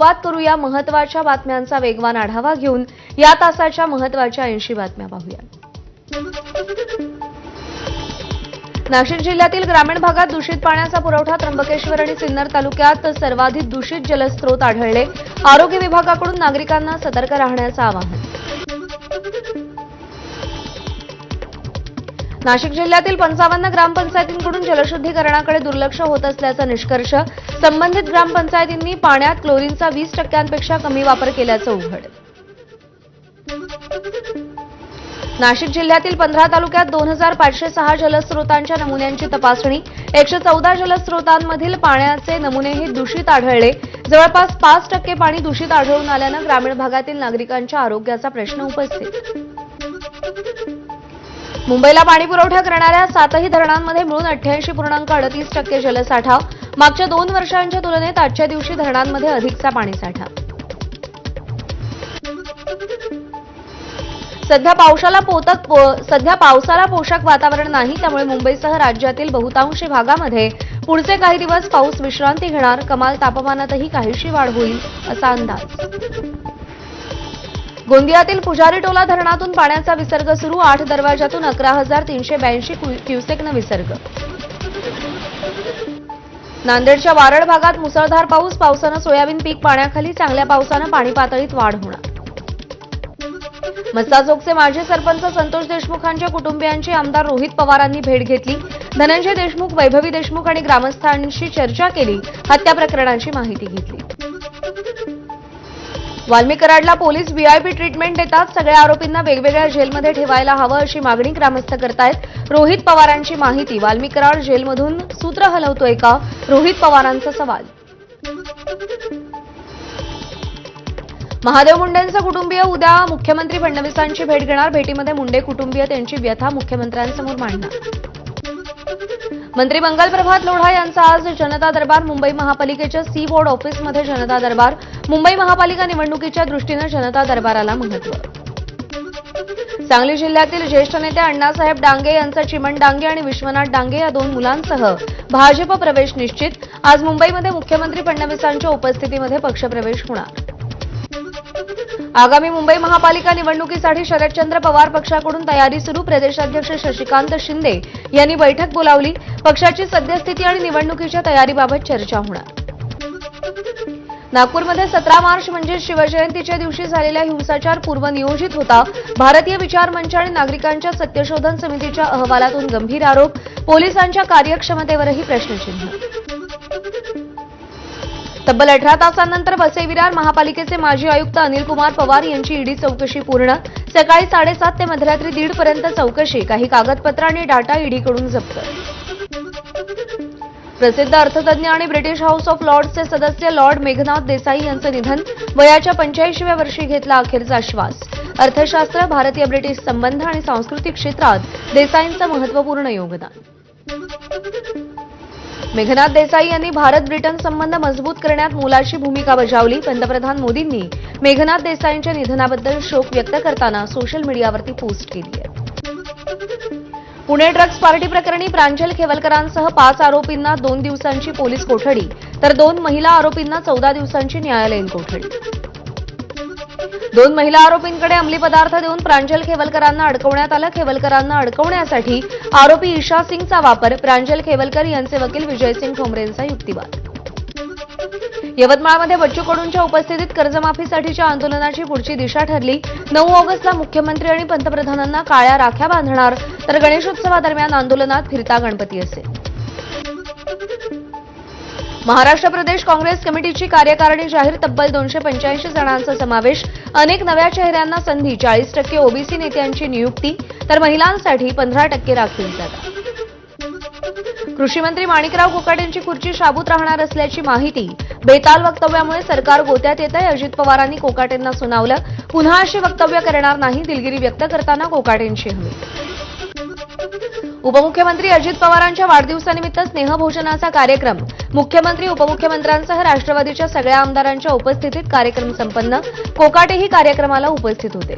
सुरुवात करूया महत्त्वाच्या बातम्यांचा वेगवान आढावा घेऊन। या तासाच्या महत्त्वाच्या 80 बातम्या पाहूया। नाशिक जिल्ह्यातील ग्रामीण भागात दूषित पाण्याचा पुरवठा त्र्यंबकेश्वर आणि सिन्नर तालुक्यात सर्वाधिक दूषित जलस्रोत आढळले। आरोग्य विभागाकडून नागरिकांना सतर्क राहण्याचं आवाहन। नाशिक जिल्ह्यातील 55 ग्रामपंचायतींकडून जलशुद्धीकरणाकडे दुर्लक्ष होत असल्याचा निष्कर्ष। संबंधित ग्रामपंचायतींनी पाण्यात क्लोरीनचा 20% कमी वापर केल्याचं उघड। नाशिक जिल्ह्यातील 15 तालुक्यात 2506 जलस्रोतांच्या नमुन्यांची तपासणी। 114 जलस्रोतांमधील पाण्याचे नमुनेही दूषित आढळले। जवळपास 5% पाणी दूषित आढळून आल्यानं ग्रामीण भागातील नागरिकांच्या आरोग्याचा प्रश्न उपस्थित। मुंबईला पाणी पुरवठा करणाऱ्या 7ही धरणांमध्ये मिळून 88.38% जलसाठा। मागच्या 2 वर्षांच्या तुलनेत आजच्या दिवशी धरणांमध्ये अधिकचा पाणीसाठा। सध्या पावसाला पोषक वातावरण नाही, त्यामुळे मुंबईसह राज्यातील बहुतांश भागामध्ये पुढचे काही दिवस पाऊस विश्रांती घेणार। कमाल तापमानातही काहीशी वाढ होईल असा अंदाज। गोंदियातील पुजारीटोला धरणातून पाण्याचा विसर्ग सुरू। 8 दरवाजातून 11,382 क्युसेकनं विसर्ग। नांदेडच्या वारड भागात मुसळधार पाऊस। पावसानं सोयाबीन पीक पाण्याखाली। चांगल्या पावसानं पाणी पातळीत वाढ होणार। मस्साजोगचे माजी सरपंच संतोष देशमुखांच्या कुटुंबियांची आमदार रोहित पवारांनी भेट घेतली। धनंजय देशमुख, वैभवी देशमुख आणि ग्रामस्थांशी चर्चा केली। हत्या प्रकरणाची माहिती घेतली। वाल्मी कराडला पोलीस व्हीआयपी ट्रीटमेंट देतात। सगळ्या आरोपींना वेगवेगळ्या जेलमध्ये ठेवायला हवं अशी मागणी ग्रामस्थ करतायत। रोहित पवारांची माहिती। वाल्मी कराड जेलमधून सूत्र हलवतोय का? रोहित पवारांचा सवाल। महादेव मुंडेंचे कुटुंबीय उद्या मुख्यमंत्री फडणवीसांची भेट घेणार। भेटीमध्ये मुंडे कुटुंबीय त्यांची व्यथा मुख्यमंत्र्यांसमोर मांडणार। मंत्री मंगल प्रभात लोढा यांचा आज जनता दरबार। मुंबई महापालिकेच्या सी बोर्ड ऑफिसमध्ये जनता दरबार। मुंबई महापालिका निवडणुकीच्या दृष्टीनं जनता दरबाराला महत्त्व। सांगली जिल्ह्यातील ज्येष्ठ नेते अण्णासाहेब डांगे यांचा चिमण डांगे आणि विश्वनाथ डांगे या 2 मुलांसह भाजप प्रवेश निश्चित। आज मुंबईमध्ये मुख्यमंत्री फडणवीसांच्या उपस्थितीमध्ये पक्षप्रवेश होणार। आगामी मुंबई महापालिका निवडणुकीसाठी शरदचंद्र पवार पक्षाकडून तयारी सुरू। प्रदेशाध्यक्ष शशिकांत शिंदे यांनी बैठक बोलावली। पक्षाची सद्यस्थिती आणि निवडणुकीच्या तयारीबाबत चर्चा होणार। नागपूरमध्ये 17 मार्च म्हणजे शिवजयंतीच्या दिवशी झालेला हिंसाचार पूर्वनियोजित होता। भारतीय विचार मंच आणि नागरिकांच्या सत्यशोधन समितीच्या अहवालातून गंभीर आरोप। पोलिसांच्या कार्यक्षमतेवरही प्रश्नचिन्ह। तब्बल 18 तासांनंतर वसई विरार महापालिकेचे माजी आयुक्त अनिल कुमार पवार यांची ईडी चौकशी पूर्ण। सकाळी 7:30 ते मध्यरात्री 1:30 पर्यंत चौकशी। काही कागदपत्र आणि डाटा ईडीकडून जप्त। प्रसिद्ध अर्थतज्ञ आणि ब्रिटिश हाऊस ऑफ लॉर्ड्सचे सदस्य लॉर्ड मेघनाथ देसाई यांचं निधन। वयाच्या 85व्या वर्षी घेतला अखेरचा श्वास। अर्थशास्त्र, भारतीय ब्रिटिश संबंध आणि सांस्कृतिक क्षेत्रात देसाईंचं महत्त्वपूर्ण योगदान। मेघनाथ देसाई यांनी भारत ब्रिटन संबंध मजबूत करण्यात मोलाची भूमिका बजावली। पंतप्रधान मोदींनी मेघनाथ देसाईंच्या निधनाबद्दल शोक व्यक्त करताना सोशल मीडियावरती पोस्ट केली आहे। पुणे ड्रग्ज पार्टी प्रकरणी प्रांजल खेवलकरांसह 5 आरोपींना 2 दिवसांची पोलीस कोठडी, तर 2 महिला आरोपींना 14 दिवसांची न्यायालयीन कोठडी। 2 महिला आरोपींकडे अंमली पदार्थ देऊन प्रांजल खेवलकरांना अडकवण्यात आलं। खेवलकरांना अडकवण्यासाठी आरोपी ईशा सिंगचा वापर। प्रांजल खेवलकर यांचे वकील विजयसिंग ठोंबरेंचा युक्तिवाद। यवतमाळमध्ये बच्चू कडूंच्या उपस्थितीत कर्जमाफीसाठीच्या आंदोलनाची पुढची दिशा ठरली। 9 ऑगस्टला मुख्यमंत्री आणि पंतप्रधानांना काळ्या राख्या बांधणार, तर गणेशोत्सवादरम्यान आंदोलनात फिरता गणपती असेल। महाराष्ट्र प्रदेश काँग्रेस कमिटीची कार्यकारिणी जाहीर। तब्बल 285 जणांचा समावेश। अनेक नव्या चेहऱ्यांना संधी। 40% ओबीसी नेत्यांची नियुक्ती, तर महिलांसाठी 15% राखीव जागा। कृषी मंत्री माणिकराव कोकाटेंची खुर्ची शाबूत राहणार असल्याची माहिती। बेताल वक्तव्यामुळे सरकार गोत्यात येत आहे। अजित पवारांनी कोकाटेंना सुनावलं, पुन्हा अशी वक्तव्य करणार नाही। दिलगिरी व्यक्त करताना कोकाटेंची हमी। उपमुख्यमंत्री अजित पवारांच्या वाढदिवसानिमित्त स्नेहभोजनाचा कार्यक्रम। मुख्यमंत्री, उपमुख्यमंत्र्यांसह राष्ट्रवादीच्या सगळ्या आमदारांच्या उपस्थितीत कार्यक्रम संपन्न। कोकाटेही कार्यक्रमाला उपस्थित होते।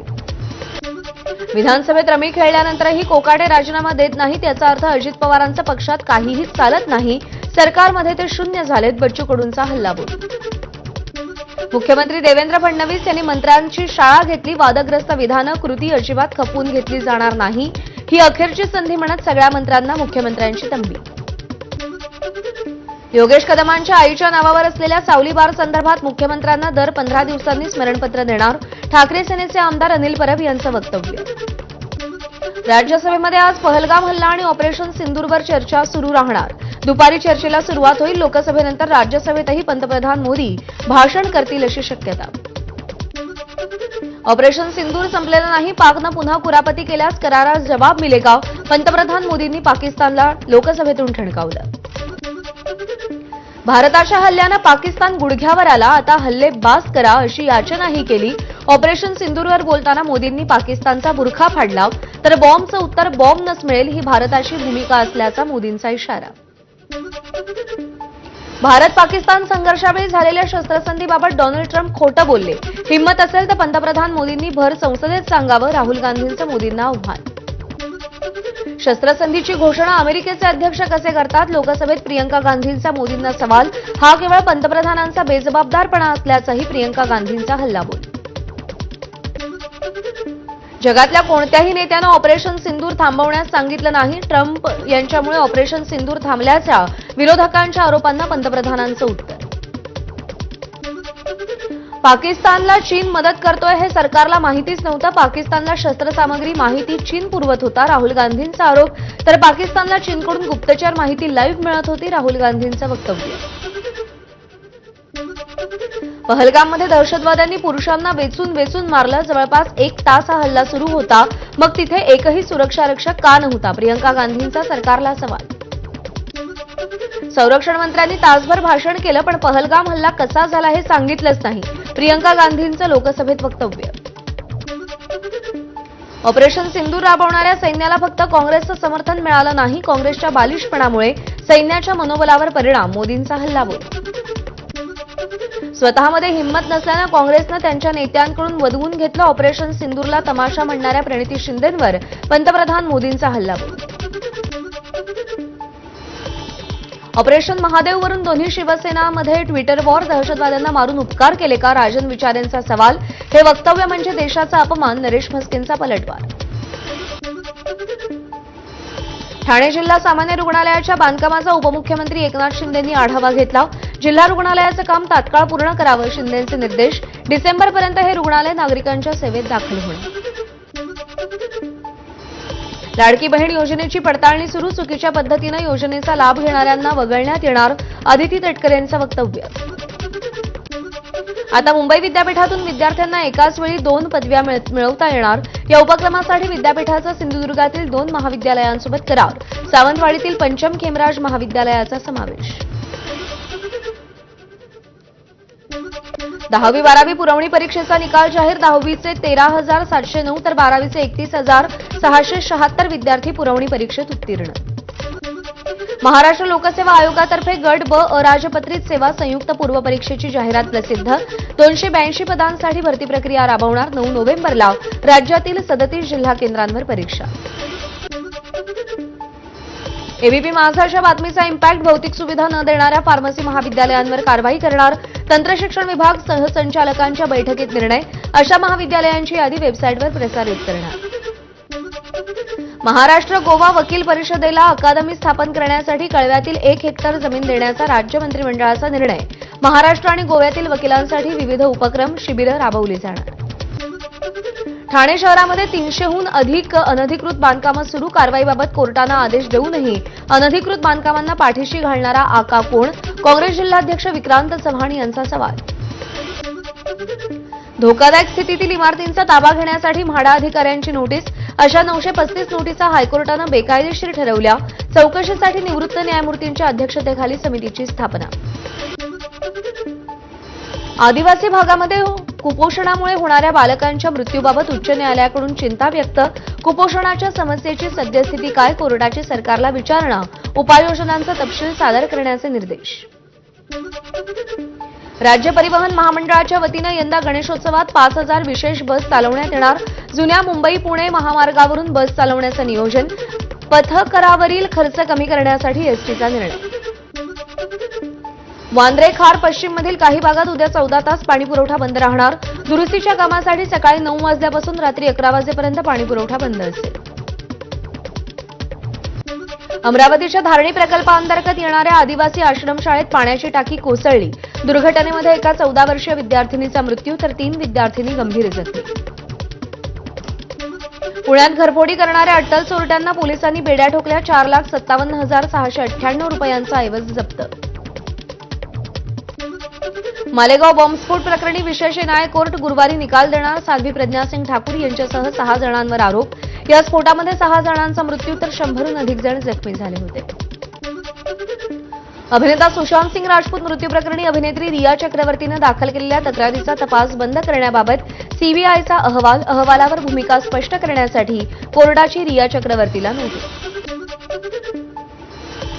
विधानसभेत रमी खेळल्यानंतरही कोकाटे राजीनामा देत नाहीत, याचा अर्थ अजित पवारांचं पक्षात काहीही चालत नाही, सरकारमध्ये ते शून्य झालेत, बच्चू कडूंचा हल्लाबोल। मुख्यमंत्री देवेंद्र फडणवीस यांनी मंत्र्यांची शाळा घेतली, वादग्रस्त विधानं कृती अजिबात खपवून घेतली जाणार नाही, ही अखेरची संधी म्हणत सगळ्या मंत्र्यांना मुख्यमंत्र्यांची तंबी. योगेश कदमांच्या आईच्या नावावर असलेल्या सावली बार संदर्भात मुख्यमंत्र्यांना दर 15 दिवसांनी स्मरणपत्र देणार, ठाकरे सेनेचे आमदार अनिल परब यांचं वक्तव्य. राज्यसभेमध्ये आज पहलगाम हल्ला आणि ऑपरेशन सिंदूरवर चर्चा सुरू राहणार. दुपारी चर्चेला सुरुवात होईल. लोकसभेनंतर राज्यसभेतही पंतप्रधान मोदी भाषण करतील अशी शक्यता. ऑपरेशन सिंदूर संपलेलं नाही, पाकनं पुन्हा कुरापती केल्यास करारास जबाब मिलेगा, पंतप्रधान मोदींनी पाकिस्तानला लोकसभेतून ठणकावलं. भारताच्या हल्ल्यानं पाकिस्तान गुडघ्यावर आला, आता हल्ले बास करा अशी याचनाही केली. ऑपरेशन सिंदूरवर बोलताना मोदींनी पाकिस्तानचा बुरखा फाडला, तर बॉम्बचं उत्तर बॉम्बनंच मिळेल ही भारताची भूमिका असल्याचा मोदींचा इशारा. भारत पाकिस्तान संघर्षावेळी झालेल्या शस्त्रसंधीबाबत डोनाल्ड ट्रम्प खोटं बोलले, हिंमत असेल तर पंतप्रधान मोदींनी भर संसदेत सांगावं, राहुल गांधींचं मोदींना आव्हान. शस्त्रसंधीची घोषणा अमेरिकेचे अध्यक्ष कसे करतात, लोकसभेत प्रियंका गांधींचा मोदींना सवाल. हा केवळ पंतप्रधानांचा बेजबाबदारपणा असल्याचाही प्रियंका गांधींचा हल्लाबोल. जगातल्या कोणत्याही नेत्यानं ऑपरेशन सिंदूर थांबवण्यास सांगितलं नाही, ट्रम्प यांच्यामुळे ऑपरेशन सिंदूर थांबल्याच्या विरोधकांच्या आरोपांना पंतप्रधानांचं उत्तर. पाकिस्तानला चीन मदत करतोय हे सरकारला माहितीच नव्हतं, पाकिस्तानला शस्त्रसामग्री माहिती चीन पुरवत होता, राहुल गांधींचा आरोप. तर पाकिस्तानला चीनकडून गुप्तचर माहिती लाईव्ह मिळत होती, राहुल गांधींचं वक्तव्य. पहलगाममध्ये दहशतवाद्यांनी पुरुषांना वेचून मारलं, जवळपास 1 तास हा हल्ला सुरू होता, मग तिथे एकही सुरक्षारक्षक का नव्हता, प्रियंका गांधींचा सरकारला सवाल. संरक्षण मंत्र्यांनी तासभर भाषण केलं, पण पहलगाम हल्ला कसा झाला हे सांगितलंच नाही, प्रियंका गांधींचं लोकसभेत वक्तव्य. ऑपरेशन सिंदूर राबवणाऱ्या सैन्याला फक्त काँग्रेसचं समर्थन मिळालं नाही, काँग्रेसच्या बालिशपणामुळे सैन्याच्या मनोबलावर परिणाम, मोदींचा हल्लाबोल. स्वतःमध्ये हिंमत नसल्यानं काँग्रेसनं त्यांच्या नेत्यांकडून वदवून घेतलं, ऑपरेशन सिंदूरला तमाशा म्हणणाऱ्या प्रणिती शिंदेंवर पंतप्रधान मोदींचा हल्लाबोल. ऑपरेशन महादेववरून दोन्ही शिवसेनांमध्ये ट्विटर वॉर, दहशतवाद्यांना मारून उपकार केले का, राजन विचारेंचा सवाल. हे वक्तव्य म्हणजे देशाचा अपमान, नरेश म्हस्केंचा पलटवार. ठाणे जिल्हा सामान्य रुग्णालयाच्या बांधकामाचा उपमुख्यमंत्री एकनाथ शिंदेंनी आढावा घेतला. जिल्हा रुग्णालयाचं काम तात्काळ पूर्ण करावं, शिंदेंचे निर्देश. डिसेंबरपर्यंत हे रुग्णालय नागरिकांच्या सेवेत दाखल होणार. लाडकी बहीण योजनेची पडताळणी सुरू, चुकीच्या पद्धतीनं योजनेचा लाभ घेणाऱ्यांना वगळण्यात येणार, अदिती तटकरेंचं वक्तव्य. आता मुंबई विद्यापीठातून विद्यार्थ्यांना एकाच वेळी 2 पदव्या मिळवता येणार. या उपक्रमासाठी विद्यापीठाचा सिंधुदुर्गातील 2 महाविद्यालयांसोबत करार, सावंतवाडीतील पंचम खेमराज महाविद्यालयाचा समावेश. 10वी-12वी पुरवणी परीक्षेचा निकाल जाहीर, 10वीचे 13,709 तर 12वीचे 31,676 विद्यार्थी पुरवणी परीक्षेत उत्तीर्ण. महाराष्ट्र लोकसेवा आयोगातर्फे गट ब अराजपत्रित सेवा संयुक्त पूर्व परीक्षेची जाहिरात प्रसिद्ध. 282 पदांसाठी भरती प्रक्रिया राबवणार. 9 नोव्हेंबरला राज्यातील 37 जिल्हा केंद्रांवर परीक्षा. एबीपी माझाच्या बातमीचा इम्पॅक्ट, भौतिक सुविधा न देणाऱ्या फार्मसी महाविद्यालयांवर कारवाई करणार. तंत्रशिक्षण विभाग सहसंचालकांच्या बैठकीत निर्णय, अशा महाविद्यालयांची यादी वेबसाईटवर प्रसारित करणार. महाराष्ट्र गोवा वकील परिषदेला अकादमी स्थापन करण्यासाठी कळव्यातील 1 हेक्टर जमीन देण्याचा राज्य मंत्रिमंडळाचा निर्णय. महाराष्ट्र आणि गोव्यातील वकिलांसाठी विविध उपक्रम, शिबिरं राबवली जाणार. ठाणे शहरामध्ये 300हून अधिक अनधिकृत बांधकामं सुरू, कारवाईबाबत कोर्टानं आदेश देऊनही अनधिकृत बांधकामांना पाठीशी घालणारा आका कोण, काँग्रेस जिल्हाध्यक्ष विक्रांत चव्हाण यांचा सवाल. धोकादायक स्थितीतील इमारतींचा ताबा घेण्यासाठी म्हाडा अधिकाऱ्यांची नोटीस, अशा 935 नोटिसा हायकोर्टानं बेकायदेशीर ठरवल्या. चौकशीसाठी निवृत्त न्यायमूर्तींच्या अध्यक्षतेखाली समितीची स्थापना. आदिवासी भागामध्ये कुपोषणामुळे होणाऱ्या बालकांच्या मृत्यूबाबत उच्च न्यायालयाकडून चिंता व्यक्त, कुपोषणाच्या समस्येची सद्यस्थिती काय, कोर्टाची सरकारला विचारणा, उपाययोजनांचा तपशील सादर करण्याचे निर्देश. राज्य परिवहन महामंडळाच्या वतीनं यंदा गणेशोत्सवात 5,000 विशेष बस चालवण्यात येणार. जुन्या मुंबई-पुणे महामार्गावरून बस चालवण्याचं नियोजन, पथकरावरील खर्च कमी करण्यासाठी एसटीचा निर्णय. वांद्रे खार पश्चिममधील काही भागात उद्या 14 तास पाणीपुरवठा बंद राहणार. दुरुस्तीच्या कामासाठी सकाळी 9 वाजल्यापासून रात्री 11 वाजेपर्यंत पाणीपुरवठा बंद असेल. अमरावतीच्या धारणी प्रकल्पाअंतर्गत येणाऱ्या आदिवासी आश्रमशाळेत पाण्याची टाकी कोसळली. दुर्घटनेमध्ये एका 14 वर्षीय विद्यार्थिनीचा मृत्यू तर 3 विद्यार्थिनी गंभीर जखमी. पुण्यात घरफोडी करणाऱ्या अट्टल चोरट्यांना पोलिसांनी बेड्या ठोकल्या. 4,57,698 रुपयांचा ऐवज जप्त. मालेगाव बॉम्बस्फोट प्रकरणी विशेष न्याय कोर्ट गुरुवारी निकाल देणार. साध्वी प्रज्ञा सिंग ठाकूर यांच्यासह 6 जणांवर आरोप. या स्फोटामध्ये 6 जणांचा मृत्यू तर 100हून अधिक जण जखमी झाले होते. अभिनेता सुशांत सिंग राजपूत मृत्यू प्रकरणी अभिनेत्री रिया चक्रवर्तीनं दाखल केलेल्या तक्रारीचा तपास बंद करण्याबाबत सीबीआयचा अहवालावर भूमिका स्पष्ट करण्यासाठी कोर्टाची रिया चक्रवर्तीला नोटीस.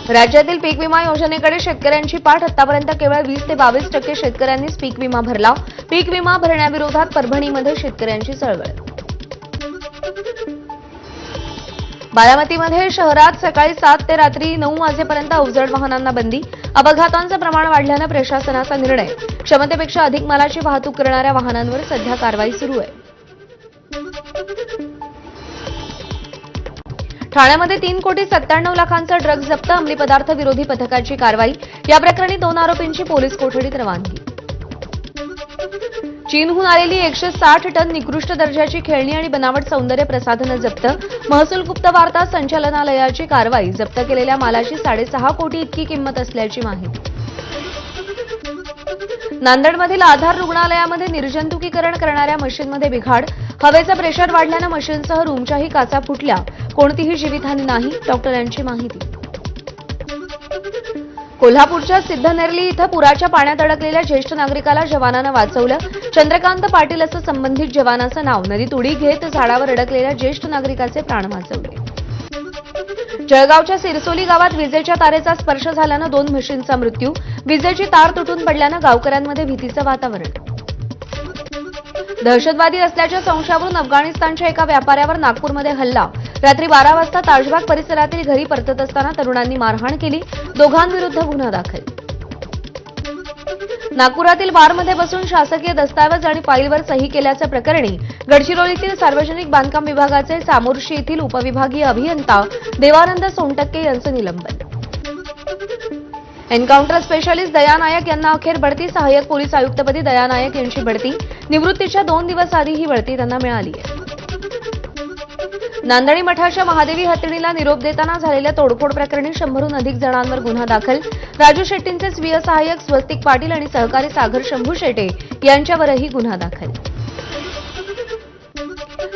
राज्यातील पीक विमा योजनेकडे शेतकऱ्यांची पाठ. आतापर्यंत केवळ 20 ते 22% शेतकऱ्यांनीच पीक विमा भरला. पीक विमा भरण्याविरोधात परभणीमध्ये शेतकऱ्यांची चळवळ. बारामतीमध्ये शहरात सकाळी 7 ते रात्री 9 वाजेपर्यंत अवजड वाहनांना बंदी. अपघातांचं प्रमाण वाढल्यानं प्रशासनाचा निर्णय. क्षमतेपेक्षा अधिक मालाची वाहतूक करणाऱ्या वाहनांवर सध्या कारवाई सुरू आहे. ठाण्यामध्ये 3,97,00,000 ड्रग्ज जप्त. अंमली पदार्थ विरोधी पथकाची कारवाई. या प्रकरणी 2 आरोपींची पोलीस कोठडीत रवानगी. चीनहून आलेली 160 टन निकृष्ट दर्जाची खेळणी आणि बनावट सौंदर्य प्रसाधनं जप्त. महसूल गुप्त वार्ता संचालनालयाची कारवाई. जप्त केलेल्या मालाची 6.5 कोटी इतकी किंमत असल्याची माहिती. नांदेडमधील आधार रुग्णालयामध्ये निर्जंतुकीकरण करणाऱ्या मशीनमध्ये बिघाड. हवेचं प्रेशर वाढल्यानं मशीनसह रूमच्याही काचा फुटल्या. कोणतीही जीवितहानी नाही, डॉक्टरांची माहिती. कोल्हापूरच्या सिद्धनेरली इथं पुराच्या पाण्यात अडकलेल्या ज्येष्ठ नागरिकाला जवानानं वाचवलं. चंद्रकांत पाटील असं संबंधित जवानाचं नाव. नदीत उडी घेत झाडावर अडकलेल्या ज्येष्ठ नागरिकाचे प्राण वाचवले. जळगावच्या सिरसोली गावात विजेच्या तारेचा स्पर्श झाल्यानं 2 म्हशींचा मृत्यू. विजेची तार तुटून पडल्यानं गावकऱ्यांमध्ये भीतीचं वातावरण. दहशतवादी असल्याच्या संशयावरून अफगाणिस्तानच्या एका व्यापाऱ्यावर नागपूरमध्ये हल्ला. रात्री 12 वाजता ताजबाग परिसरातील घरी परतत असताना तरुणांनी मारहाण केली. दोघांविरुद्ध गुन्हा दाखल. नागपुरातील बारमध्ये बसून शासकीय दस्तावेज आणि फाईलवर सही केल्याच्या प्रकरणी गडचिरोलीतील सार्वजनिक बांधकाम विभागाचे सामोर्शी येथील उपविभागीय अभियंता देवानंद सोनटक्के यांचं निलंबन. एन्काउंटर स्पेशालिस्ट दया नायक यांना अखेर बढती. सहाय्यक पोलीस आयुक्तपदी दया नायक यांची बढती. निवृत्तीच्या 2 दिवस आधी ही बढती त्यांना मिळाली आहे. नांदणी मठाच्या महादेवी हत्तीणीला निरोप देताना झालेल्या तोडफोड प्रकरणी 100हून अधिक जणांवर गुन्हा दाखल. राजू शेट्टींचे स्वीय सहाय्यक स्वस्तिक पाटील आणि सहकारी सागर शंभू शेटे यांच्यावरही गुन्हा दाखल.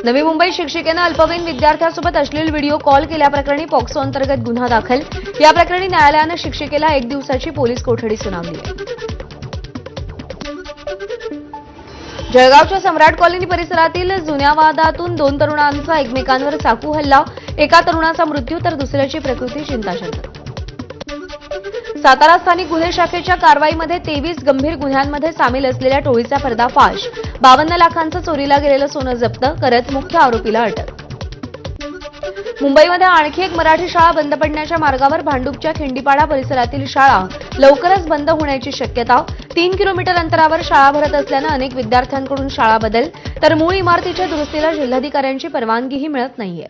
नवी मुंबई शिक्षिकेनं अल्पवयीन विद्यार्थ्यासोबत अश्लील व्हिडिओ कॉल केल्याप्रकरणी पॉक्सो अंतर्गत गुन्हा दाखल. या प्रकरणी न्यायालयानं शिक्षिकेला 1 दिवसाची पोलीस कोठडी सुनावली आहे. जळगावच्या सम्राट कॉलनी परिसरातील जुन्या वादातून 2 तरुणांचा एकमेकांवर चाकू हल्ला. एका तरुणाचा मृत्यू तर दुसऱ्याची प्रकृती चिंताजनक. सातारा स्थानिक गुन्हे शाखेच्या कारवाईमध्ये 23 गंभीर गुन्ह्यांमध्ये सामील असलेल्या टोळीचा पर्दाफाश. 52 लाखांचं चोरीला गेलेलं सोनं जप्त करत मुख्य आरोपीला अटक. मुंबईमध्ये आणखी एक मराठी शाळा बंद पडण्याच्या मार्गावर. भांडूपच्या खिंडीपाडा परिसरातील शाळा लवकरच बंद होण्याची शक्यता. 3 किलोमीटर अंतरावर शाळा भरत असल्यानं अनेक विद्यार्थ्यांकडून शाळा बदल तर मूळ इमारतीच्या दुरुस्तीला जिल्हाधिकाऱ्यांची परवानगीही मिळत नाहीये.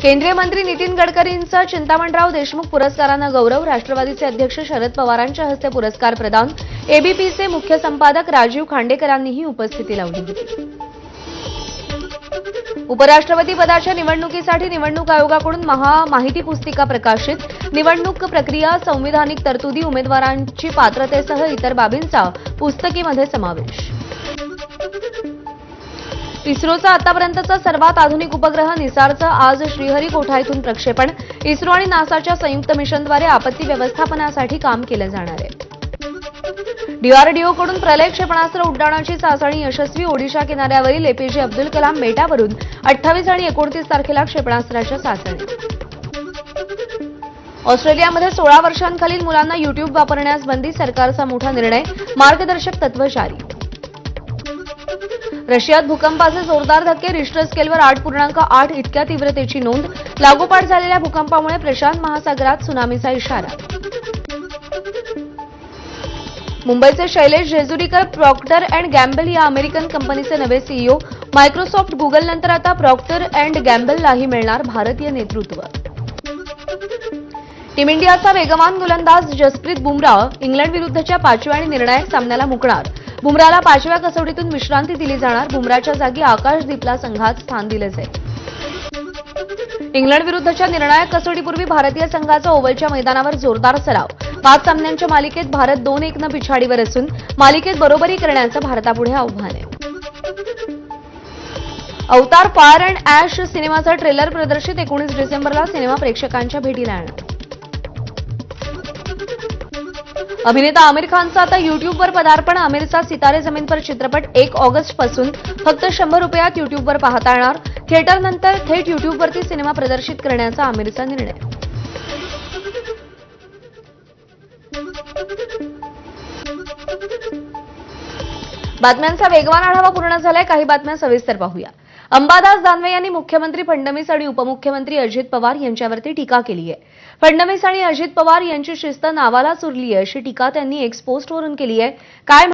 केंद्रीय मंत्री नितीन गडकरींचा चिंतामणराव देशमुख पुरस्कारानं गौरव. राष्ट्रवादीचे अध्यक्ष शरद पवारांच्या हस्ते पुरस्कार प्रदान. एबीपीचे मुख्य संपादक राजीव खांडेकरांनीही उपस्थिती लावली होती. उपराष्ट्रपती पदाच्या निवडणुकीसाठी निवडणूक आयोगाकडून माहिती पुस्तिका प्रकाशित. निवडणूक प्रक्रिया, संविधानिक तरतुदी, उमेदवारांची पात्रतेसह इतर बाबींचा पुस्तिकेमध्ये समावेश. इस्रोचा आतापर्यंतचा सर्वात आधुनिक उपग्रह निसारचं आज श्रीहरिकोटा इथून प्रक्षेपण. इस्रो आणि नासाच्या संयुक्त मिशनद्वारे आपत्ती व्यवस्थापनासाठी काम केलं जाणार आहे. डीआरडीओकडून प्रलय क्षेपणास्त्र उड्डाणाची चाचणी यशस्वी. ओडिशा किनाऱ्यावरील एपीजे अब्दुल कलाम बेटावरून 28 आणि 29 तारखेला क्षेपणास्त्राच्या चाचणी. ऑस्ट्रेलियामध्ये 16 वर्षांखालील मुलांना युट्यूब वापरण्यास बंदी. सरकारचा मोठा निर्णय. मार्गदर्शक तत्व जारी. रशियात भूकंपाचे जोरदार धक्के. रिश्टर स्केलवर 8.8 इतक्या तीव्रतेची नोंद. लागोपाठ झालेल्या भूकंपामुळे प्रशांत महासागरात त्सुनामीचा इशारा. मुंबईचे Shailesh Jejurikar Procter and Gamble या अमेरिकन कंपनीचे नवे सीईओ. मायक्रोसॉफ्ट गुगल नंतर आता प्रॉक्टर अँड गॅम्बललाही मिळणार भारतीय नेतृत्व. टीम इंडियाचा वेगवान गोलंदाज जसप्रीत बुमराह इंग्लंड विरुद्धच्या 5व्या आणि निर्णायक सामन्याला मुकणार. बुमराहला 5व्या कसोटीतून विश्रांती दिली जाणार. बुमराहच्या जागी आकाशदीपला संघात स्थान दिले जाईल. इंग्लंड विरुद्धच्या निर्णायक कसोटीपूर्वी भारतीय संघाचा ओव्हलच्या मैदानावर जोरदार सराव. 5 सामन्यांच्या मालिकेत भारत 2-1 पिछाडीवर असून मालिकेत बरोबरी करण्याचं भारतापुढे आव्हान आहे. अवतार फायर अँड ॲश सिनेमाचा ट्रेलर प्रदर्शित. 19 डिसेंबरला सिनेमा प्रेक्षकांच्या भेटीला येणार. अभिनेता आमिर खानचं आता युट्यूबवर पदार्पण. आमिरचा सितारे जमीन पर चित्रपट 1 ऑगस्टपासून फक्त 100 रुपयात युट्यूबवर पाहता येणार. थिएटरनंतर थेट युट्यूबवरती सिनेमा प्रदर्शित करण्याचा आमिरचा निर्णय. बातम्यांचा वेगवान आढावा पूर्ण झालाय. काही बातम्या सविस्तर पाहूया. अंबादास दानवे यांनी मुख्यमंत्री फडणवीस आणि उपमुख्यमंत्री अजित पवार यांच्यावरती टीका केली आहे. फडणवीस आणि अजित पवार यांची शिस्त नावालाच उरली आहे अशी टीका त्यांनी एक्स पोस्टवरून केली आहे. काय